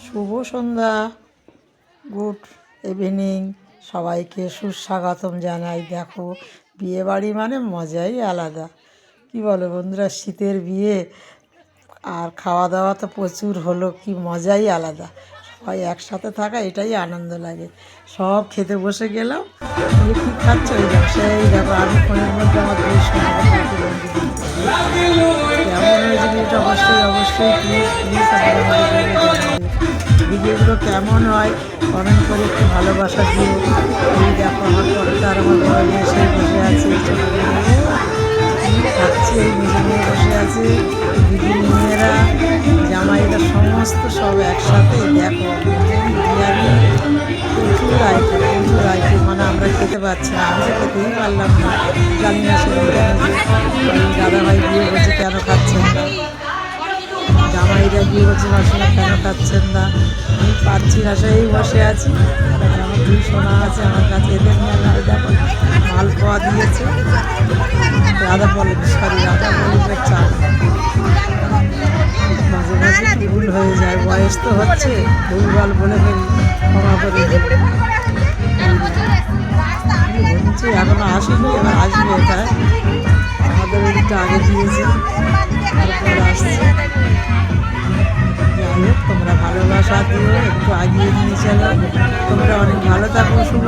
শুভ সন্ধ্যা, good evening. সবাইকে সুস্বাগতম জানাই। দেখো, বিয়ে বাড়ি মানে মজাই আলাদা। কি বলো বন্ধুরা, শীতের বিয়ে আর খাওয়া দাওয়া তো প্রচুর হলো, কি মজাই আলাদা। সবাই একসাথে থাকা এটাই আনন্দ লাগে। সব খেতে বসে গেলাম। তুমি কী খাচ্ছ? এই দেখো, সেই দেখো, আমি ফোনের মধ্যে আমার দুই সময় কেমন হয়েছে ভিডিওটা অবশ্যই অবশ্যই প্লিজ প্লিজ ভিডিওগুলো কেমন হয় কমেন্ট করে একটু ভালোবাসা দিও। এই দেখো, আমার পরটা আর আমার বড় মেয়ে এসে বসে আছে, ছোটো মেয়ে খাচ্ছে, এই মেজে মেয়ে বসে আছে, দিদি মেয়েরা জামাইরা সমস্ত সব একসাথে। দেখো বিরিয়ানি, প্রচুর আইটেম মানে আমরা খেতে পারছি না, আমি তো খেতেই পারলাম না। জানি না দাদাভাই বিয়ে বলছে কেন খাচ্ছেন না, জামাইরা বিয়ে বলছে মাসিমা কেন খাচ্ছেন না। আমি পাচ্ছি না, সেই বসে আছি। আমার দুই সোনা আছে আমার কাছে, এদের নিয়ে দেখো মালপোয়া দিয়েছে। রাধা পল্লবীর চা। মাঝে মাঝে ভুল হয়ে যায়, বয়স তো হচ্ছে, ভুলভাল বলে ফেলি, ক্ষমা করে বলছি। এখনো আসেনি, এবার আসবে। এটা আমাদের ওদিকটা আগে দিয়েছে, তারপর আসছে। যাই হোক, তোমরা ভালোবাসা দিও, একটু আগিয়ে নিয়ে চলো। তোমরা অনেক ভালো থাকো। শুভ